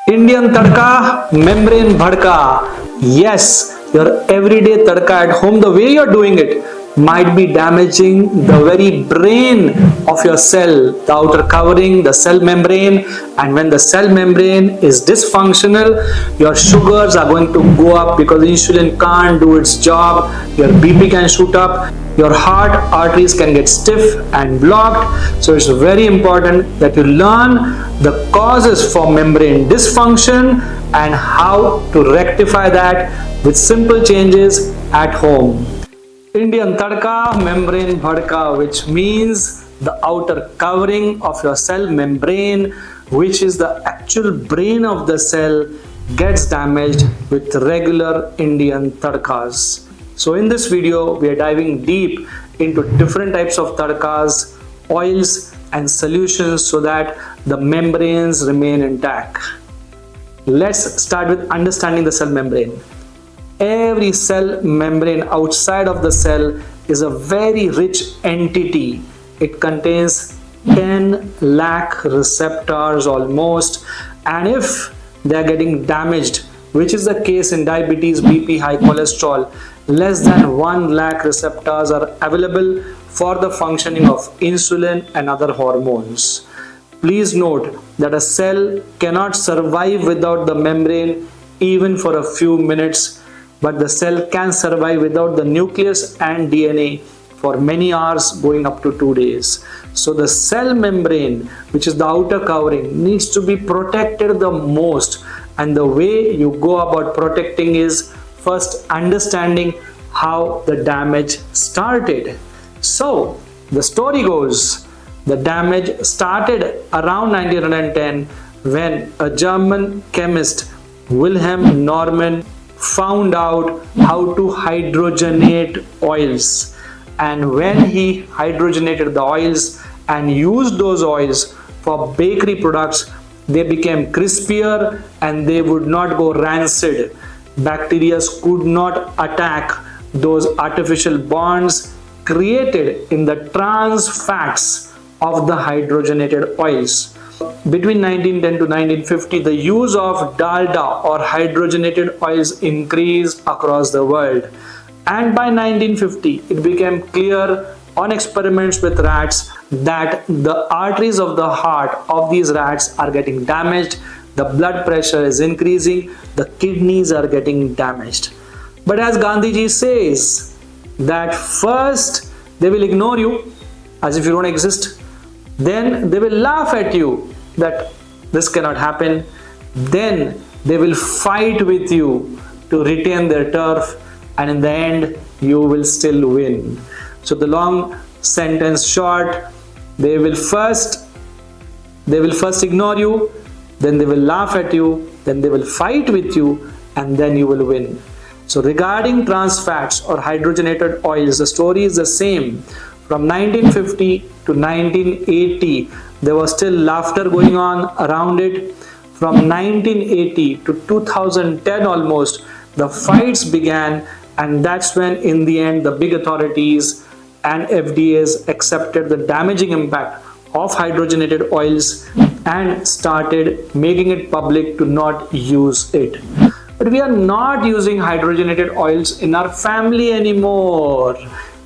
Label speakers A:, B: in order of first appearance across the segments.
A: Indian Tadka, membrane bhadka. Yes, your everyday tadka at home, the way you're doing it might be damaging the very brain of your cell, the outer covering, the cell membrane. And when the cell membrane is dysfunctional, your sugars are going to go up because insulin can't do its job, your BP can shoot up, your heart arteries can get stiff and blocked. So it's very important that you learn the causes for membrane dysfunction and how to rectify that with simple changes at home. Indian Tadka, membrane bhadka, which means the outer covering of your cell membrane, which is the actual brain of the cell, gets damaged with regular Indian tadkas. So in this video, we are diving deep into different types of tadkas, oils and solutions so that the membranes remain intact. Let's start with understanding the cell membrane. Every cell membrane outside of the cell is a very rich entity. It contains 10 lakh receptors almost, and if they are getting damaged, which is the case in diabetes, BP, high cholesterol, less than 1 lakh receptors are available for the functioning of insulin and other hormones. Please note that a cell cannot survive without the membrane even for a few minutes, but the cell can survive without the nucleus and DNA for many hours, going up to 2 days. So the cell membrane, which is the outer covering, needs to be protected the most, and the way you go about protecting is first understanding how the damage started. So the story goes, the damage started around 1910 when a German chemist, Wilhelm Norman, found out how to hydrogenate oils. And when he hydrogenated the oils and used those oils for bakery products, they became crispier and they would not go rancid. Bacteria could not attack those artificial bonds created in the trans fats of the hydrogenated oils. Between 1910 to 1950, the use of dalda or hydrogenated oils increased across the world. And by 1950, it became clear on experiments with rats that the arteries of the heart of these rats are getting damaged, the blood pressure is increasing, the kidneys are getting damaged. But as Gandhiji says, that first they will ignore you as if you don't exist, then they will laugh at you that this cannot happen, then they will fight with you to retain their turf, and in the end you will still win. So the long sentence short, they will first ignore you, then they will laugh at you, then they will fight with you, and then you will win. So regarding trans fats or hydrogenated oils, the story is the same. From 1950 to 1980, there was still laughter going on around it. From 1980 to 2010 almost, the fights began, and that's when in the end the big authorities and FDAs accepted the damaging impact of hydrogenated oils and started making it public to not use it. But we are not using hydrogenated oils in our family anymore.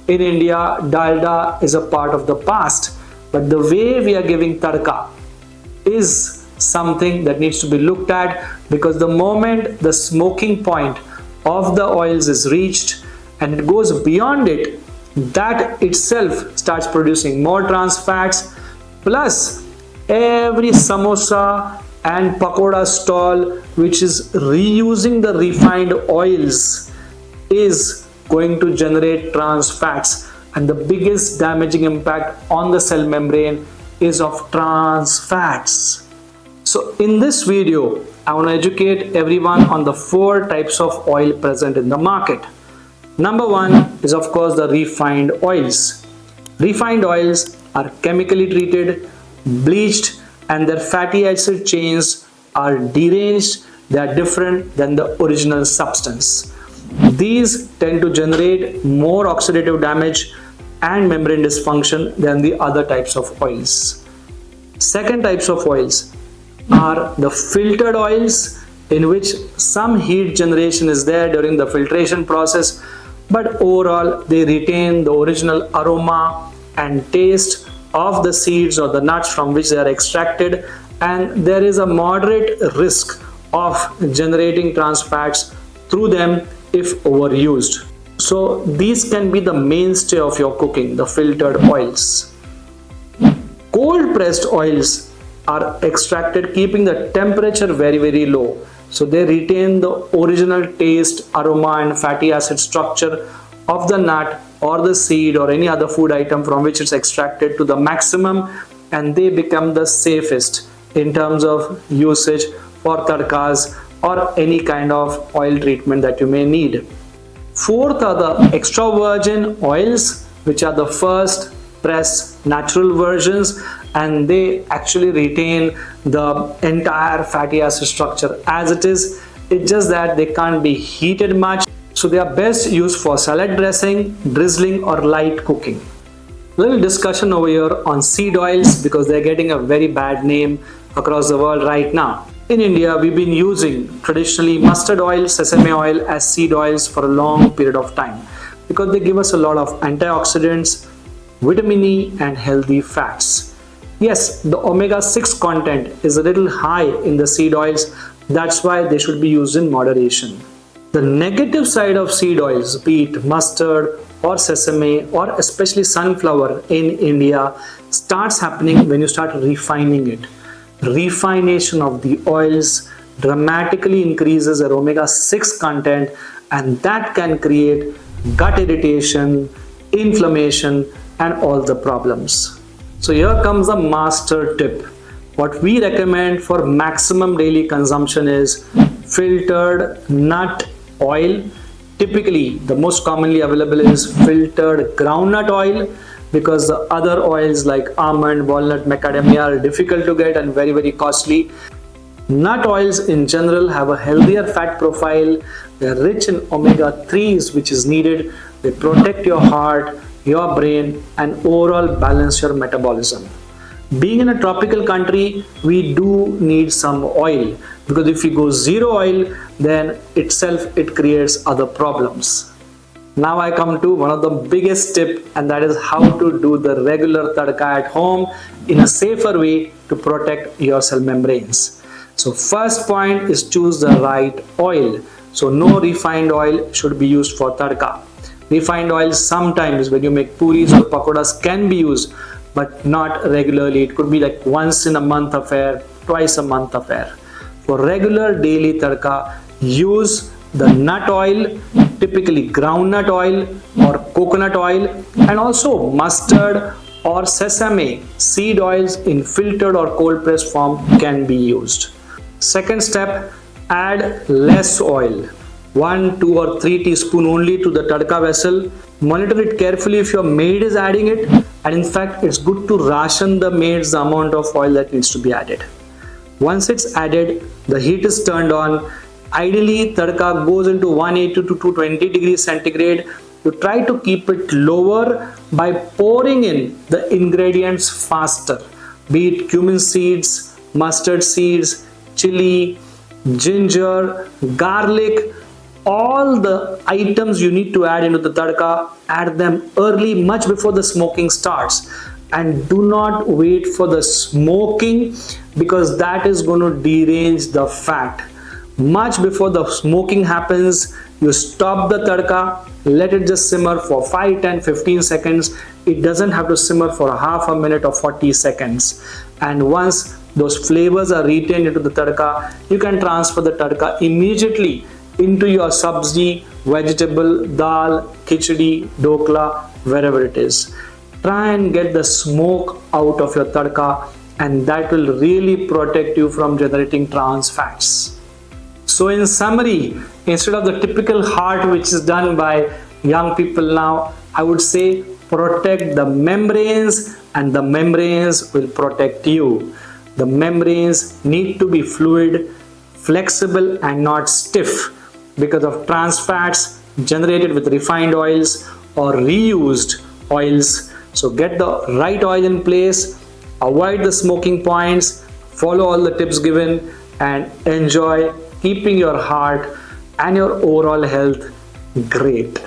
A: In India, dalda is a part of the past, but the way we are giving tadka is something that needs to be looked at, because the moment the smoking point of the oils is reached and it goes beyond it, that itself starts producing more trans fats. Plus, every samosa and pakoda stall which is reusing the refined oils is going to generate trans fats, and the biggest damaging impact on the cell membrane is of trans fats. So in this video, I want to educate everyone on the 4 types of oil present in the market. Number 1 is of course the refined oils. Refined oils are chemically treated, bleached, and their fatty acid chains are deranged. They are different than the original substance. These tend to generate more oxidative damage and membrane dysfunction than the other types of oils. Second types of oils, are the filtered oils, in which some heat generation is there during the filtration process, but overall they retain the original aroma and taste of the seeds or the nuts from which they are extracted, and there is a moderate risk of generating trans fats through them if overused. So these can be the mainstay of your cooking, the filtered oils. Cold pressed oils are extracted keeping the temperature very low, so they retain the original taste, aroma and fatty acid structure of the nut or the seed or any other food item from which it's extracted to the maximum, and they become the safest in terms of usage for tadkas or any kind of oil treatment that you may need. Fourth are the extra virgin oils, which are the first press natural versions, and they actually retain the entire fatty acid structure as it is. It's just that they can't be heated much, so they are best used for salad dressing, drizzling or light cooking. Little discussion over here on seed oils because they're getting a very bad name across the world right now. In India, we've been using traditionally mustard oil, sesame oil as seed oils for a long period of time because they give us a lot of antioxidants, vitamin E and healthy fats. Yes, the omega-6 content is a little high in the seed oils, that's why they should be used in moderation. The negative side of seed oils, be it mustard or sesame or especially sunflower in India, starts happening when you start refining it. Refination of the oils dramatically increases their omega-6 content, and that can create gut irritation, inflammation and all the problems. So here comes the master tip. What we recommend for maximum daily consumption is filtered nut oil. Typically the most commonly available is filtered groundnut oil, because the other oils like almond, walnut, macadamia are difficult to get and very costly. Nut oils in general have a healthier fat profile. They are rich in omega-3s, which is needed. They protect your heart, your brain and overall balance your metabolism. Being in a tropical country, we do need some oil, because if we go zero oil, then itself it creates other problems. Now I come to one of the biggest tip, and that is how to do the regular tadka at home in a safer way to protect your cell membranes. So first point is choose the right oil. So no refined oil should be used for tadka. Refined oil sometimes when you make puris or pakoras can be used, but not regularly. It could be like once in a month affair, twice a month affair. For regular daily tadka, use the nut oil, typically groundnut oil or coconut oil, and also mustard or sesame seed oils in filtered or cold pressed form can be used. Second step, add less oil. 1, 2 or 3 teaspoon only to the tadka vessel. Monitor it carefully if your maid is adding it, and in fact it's good to ration the maids the amount of oil that needs to be added. Once it's added, the heat is turned on. Ideally tadka goes into 180 to 220 degrees centigrade. You try to keep it lower by pouring in the ingredients faster, be it cumin seeds, mustard seeds, chili, ginger, garlic. All the items you need to add into the tadka, add them early, much before the smoking starts, and do not wait for the smoking, because that is going to derange the fat. Much before the smoking happens, you stop the tadka, let it just simmer for 5, 10, 15 seconds. It doesn't have to simmer for a half a minute or 40 seconds. And once those flavors are retained into the tadka, you can transfer the tadka immediately into your sabzi, vegetable, dal, khichdi, dokla, wherever it is. Try and get the smoke out of your tadka, and that will really protect you from generating trans fats. So in summary, instead of the typical heart which is done by young people now, I would say protect the membranes, and the membranes will protect you. The membranes need to be fluid, flexible and not stiff because of trans fats generated with refined oils or reused oils. So get the right oil in place, avoid the smoking points, follow all the tips given and enjoy keeping your heart and your overall health great.